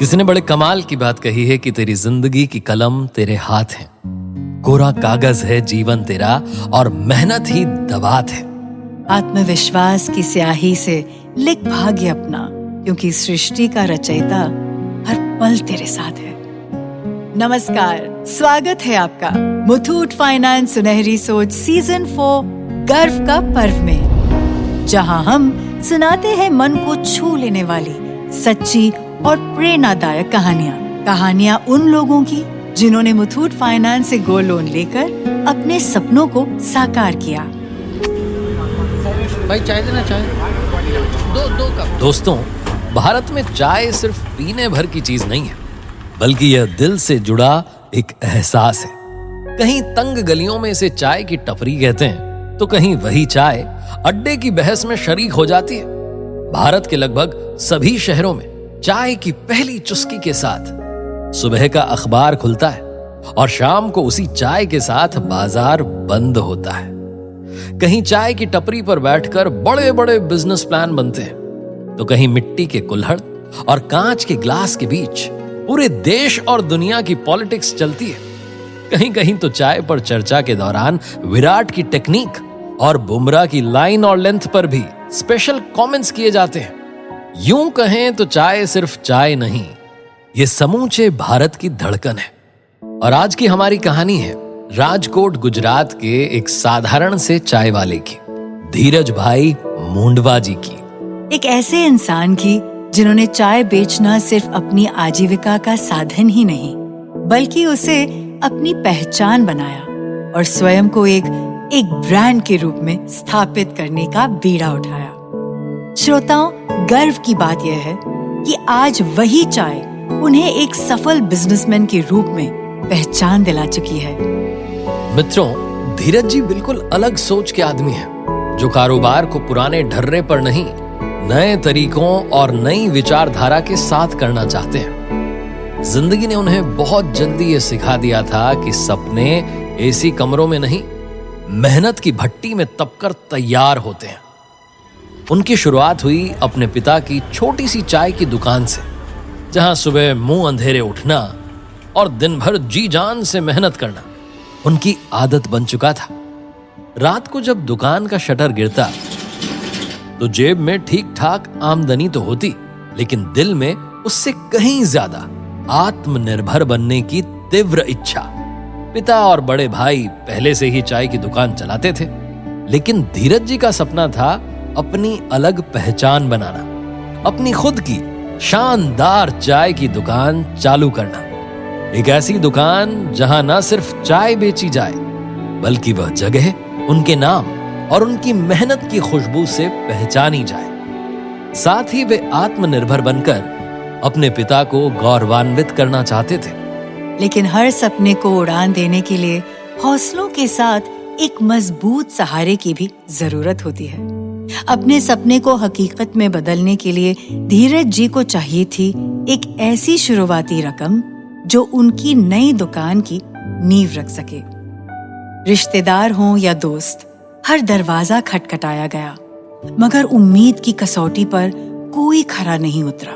किसी ने बड़े कमाल की बात कही है कि तेरी जिंदगी की कलम तेरे हाथ है, कोरा कागज है जीवन तेरा और मेहनत ही दबात है। आत्मविश्वास की स्याही से लिख भाग्य अपना, क्योंकि सृष्टि का रचयिता हर पल तेरे साथ है। नमस्कार, स्वागत है आपका मुथूट फाइनेंस सुनहरी सोच सीजन 4 गर्व का पर्व में, जहां हम सुनाते हैं मन को छू लेने वाली सच्ची और प्रेरणादायक कहानियां उन लोगों की जिन्होंने मुथूट फाइनेंस से गोल्ड लोन लेकर अपने सपनों को साकार किया। भाई चाय देना, चाय दो कप। दोस्तों, भारत में चाय सिर्फ पीने भर की चीज नहीं है, बल्कि यह दिल से जुड़ा एक एहसास है। कहीं तंग गलियों में इसे चाय की टपरी कहते हैं, तो कहीं वही चाय अड्डे की बहस में शरीक हो जाती है। भारत के लगभग सभी शहरों में चाय की पहली चुस्की के साथ सुबह का अखबार खुलता है और शाम को उसी चाय के साथ बाजार बंद होता है। कहीं चाय की टपरी पर बैठकर बड़े बड़े बिजनेस प्लान बनते हैं, तो कहीं मिट्टी के कुल्हड़ और कांच के ग्लास के बीच पूरे देश और दुनिया की पॉलिटिक्स चलती है। कहीं कहीं तो चाय पर चर्चा के दौरान विराट की टेक्निक और बुमराह की लाइन और लेंथ पर भी स्पेशल कमेंट्स किए जाते हैं। यूं कहें तो चाय सिर्फ चाय नहीं, ये समूचे भारत की धड़कन है। और आज की हमारी कहानी है राजकोट गुजरात के एक साधारण से चाय वाले की, धीरज भाई मुंडवा जी की। एक ऐसे इंसान की जिन्होंने चाय बेचना सिर्फ अपनी आजीविका का साधन ही नहीं, बल्कि उसे अपनी पहचान बनाया और स्वयं को एक ब्रांड के रूप में स्थापित करने का बीड़ा उठाया। श्रोताओं, गर्व की बात यह है कि आज वही चाय उन्हें एक सफल बिजनेसमैन के रूप में पहचान दिला चुकी है। मित्रों, धीरज जी बिल्कुल अलग सोच के आदमी हैं, जो कारोबार को पुराने ढर्रे पर नहीं, नए तरीकों और नई विचारधारा के साथ करना चाहते हैं। जिंदगी ने उन्हें बहुत जल्दी ये सिखा दिया था कि सपने एसी कमरों में नहीं, मेहनत की भट्टी में तपकर तैयार होते हैं। उनकी शुरुआत हुई अपने पिता की छोटी सी चाय की दुकान से, जहां सुबह मुंह अंधेरे उठना और दिन भर जी जान से मेहनत करना उनकी आदत बन चुका था। रात को जब दुकान का शटर गिरता तो जेब में ठीक ठाक आमदनी तो होती, लेकिन दिल में उससे कहीं ज्यादा आत्मनिर्भर बनने की तीव्र इच्छा। पिता और बड़े भाई पहले से ही चाय की दुकान चलाते थे, लेकिन धीरज जी का सपना था अपनी अलग पहचान बनाना, अपनी खुद की शानदार चाय की दुकान चालू करना। एक ऐसी दुकान जहां ना सिर्फ चाय बेची जाए, बल्कि वह जगह उनके नाम और उनकी मेहनत की खुशबू से पहचानी जाए। साथ ही वे आत्मनिर्भर बनकर अपने पिता को गौरवान्वित करना चाहते थे। लेकिन हर सपने को उड़ान देने के लिए हौसलों के साथ एक मजबूत सहारे की भी जरूरत होती है। अपने सपने को हकीकत में बदलने के लिए धीरज जी को चाहिए थी एक ऐसी शुरुआती रकम जो उनकी नई दुकान की नींव रख सके। रिश्तेदार हों या दोस्त, हर दरवाजा खटखटाया गया, मगर उम्मीद की कसौटी पर कोई खरा नहीं उतरा।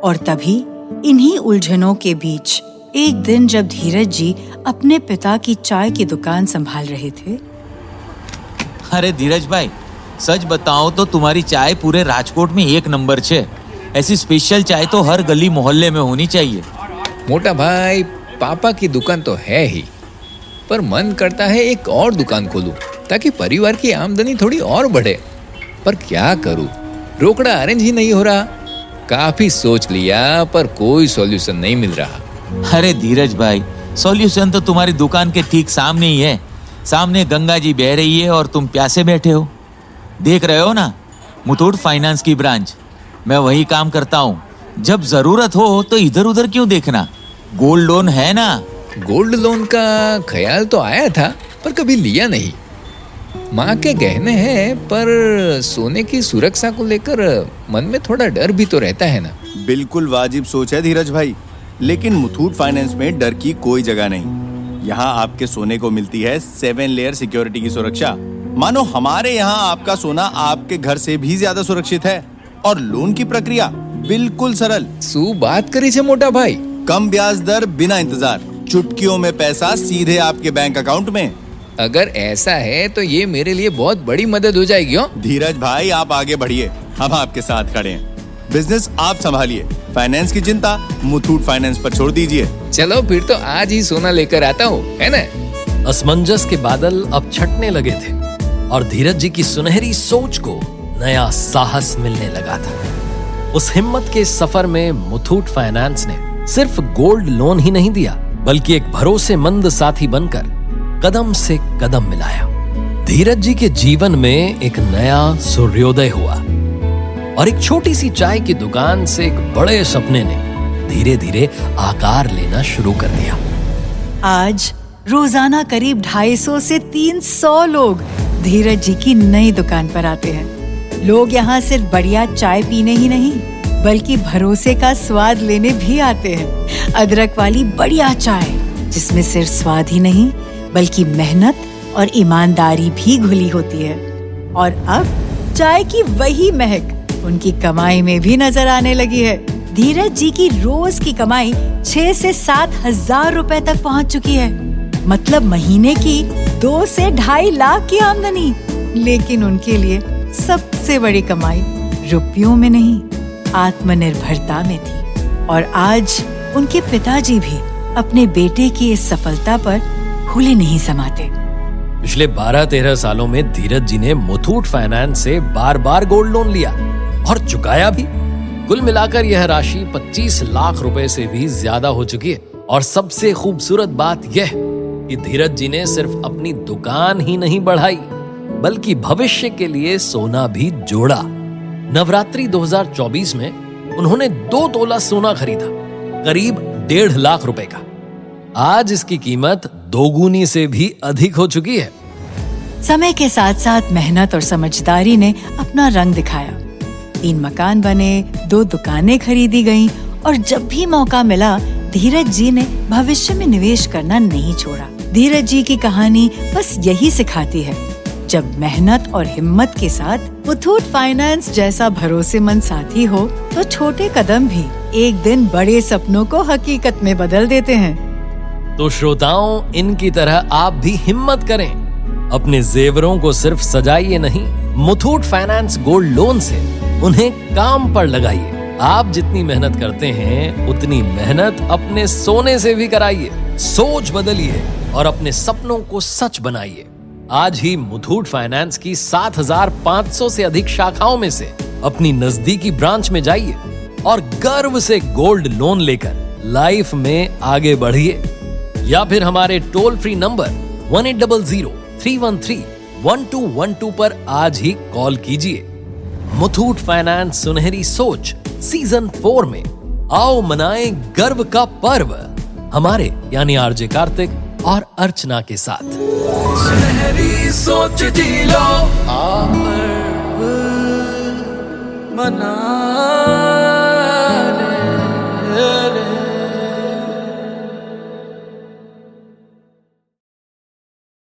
और तभी इन्हीं उलझनों के बीच एक दिन जब धीरज जी अपने पिता की चाय की दुकान संभाल रहे थे। अरे धीरज भाई, सच बताओ तो तुम्हारी चाय पूरे राजकोट में एक नंबर छे। ऐसी स्पेशल चाय तो हर गली मोहल्ले में होनी चाहिए। मोटा भाई, पापा की दुकान तो है ही, पर मन करता है एक और दुकान खोलूं ताकि परिवार की आमदनी थोड़ी और बढ़े। पर क्या करूं, रोकड़ा अरेंज ही नहीं हो रहा। काफी सोच लिया पर कोई सॉल्यूशन नहीं मिल रहा। अरे धीरज भाई, सॉल्यूशन तो तुम्हारी दुकान के ठीक सामने ही है। सामने गंगा जी बह रही है और तुम प्यासे बैठे हो। देख रहे हो ना, मुथूट फाइनेंस की ब्रांच। मैं वही काम करता हूँ। जब जरूरत हो तो इधर उधर क्यों देखना, गोल्ड लोन है ना। गोल्ड लोन का ख्याल तो आया था, पर कभी लिया नहीं। माँ के गहने हैं, पर सोने की सुरक्षा को लेकर मन में थोड़ा डर भी तो रहता है ना। बिल्कुल वाजिब सोच है धीरज भाई, लेकिन मुथूट फाइनेंस में डर की कोई जगह नहीं। यहाँ आपके सोने को मिलती है 7 लेयर सिक्योरिटी की सुरक्षा। मानो हमारे यहाँ आपका सोना आपके घर से भी ज्यादा सुरक्षित है। और लोन की प्रक्रिया बिल्कुल सरल। શું बात કરી છે મોટા ભાઈ? कम ब्याज दर, बिना इंतजार, चुटकियों में पैसा सीधे आपके बैंक अकाउंट में। अगर ऐसा है तो ये मेरे लिए बहुत बड़ी मदद हो जाएगी। हो धीरज भाई, आप आगे बढ़िए, हम आपके साथ खड़े हैं। बिजनेस आप संभालिए, फाइनेंस की चिंता मुथूट फाइनेंस पर छोड़ दीजिए। चलो फिर तो आज ही सोना लेकर आता हूँ, है ना? असमंजस के बादल अब छटने लगे थे और धीरज जी की सुनहरी सोच को नया साहस मिलने लगा था। उस हिम्मत के सफर में मुथूट फाइनेंस ने सिर्फ गोल्ड लोन ही नहीं दिया, बल्कि एक भरोसेमंद साथी बनकर कदम से कदम मिलाया। धीरज जी के जीवन में एक नया सूर्योदय हुआ और एक छोटी सी चाय की दुकान से एक बड़े सपने ने धीरे धीरे आकार लेना शुरू कर दिया। आज रोजाना करीब 250 से 300 लोग धीरज जी की नई दुकान पर आते हैं। लोग यहाँ सिर्फ बढ़िया चाय पीने ही नहीं, बल्कि भरोसे का स्वाद लेने भी आते हैं। अदरक वाली बढ़िया चाय, जिसमें सिर्फ स्वाद ही नहीं, बल्कि मेहनत और ईमानदारी भी घुली होती है। और अब चाय की वही महक उनकी कमाई में भी नजर आने लगी है। धीरज जी की रोज की कमाई 6 से 7 हजार रुपए तक पहुंच चुकी है। मतलब महीने की 2 से 2.5 लाख की आमदनी। लेकिन उनके लिए सबसे बड़ी कमाई रुपयों में नहीं, आत्मनिर्भरता में थी। और आज उनके पिताजी भी अपने बेटे की इस सफलता पर भूले नहीं समाते। पिछले 12-13 सालों में धीरज जी ने मुथूट फाइनेंस से बार बार गोल्ड लोन लिया और चुकाया भी। कुल मिलाकर यह राशि 25 लाख रुपए से भी ज्यादा हो चुकी है। और सबसे खूबसूरत बात यह कि धीरज जी ने सिर्फ अपनी दुकान ही नहीं बढ़ाई, बल्कि भविष्य के लिए सोना भी जोड़ा। नवरात्रि 2024 में उन्होंने 2 तोला सोना खरीदा, करीब 1.5 लाख रुपए का। आज इसकी कीमत 2 गुनी से भी अधिक हो चुकी है। समय के साथ साथ मेहनत और समझदारी ने अपना रंग दिखाया। 3 मकान बने, 2 दुकानें खरीदी गईं और जब भी मौका मिला धीरज जी ने भविष्य में निवेश करना नहीं छोड़ा। धीरज जी की कहानी बस यही सिखाती है, जब मेहनत और हिम्मत के साथ मुथूट फाइनेंस जैसा भरोसेमंद साथी हो तो छोटे कदम भी एक दिन बड़े सपनों को हकीकत में बदल देते हैं। तो श्रोताओं, इनकी तरह आप भी हिम्मत करें। अपने जेवरों को सिर्फ सजाइए नहीं, मुथूट फाइनेंस गोल्ड लोन से उन्हें काम पर लगाइए। आप जितनी मेहनत करते हैं उतनी मेहनत अपने सोने से भी कराइए। सोच बदलिए और अपने सपनों को सच बनाइए। आज ही मुथूट फाइनेंस की 7,500 से अधिक शाखाओं में से अपनी नजदीकी ब्रांच में जाइए और गर्व से गोल्ड लोन लेकर लाइफ में आगे बढ़िए। या फिर हमारे टोल फ्री नंबर 1800-313-1212 पर आज ही कॉल कीजिए। मुथूट फाइनेंस सुनहरी सोच सीजन 4 में आओ मनाएं गर्व का पर्व, हमारे यानी आरजे कार्तिक और अर्चना के साथ। सुनहरी सोच जी लो, आप मना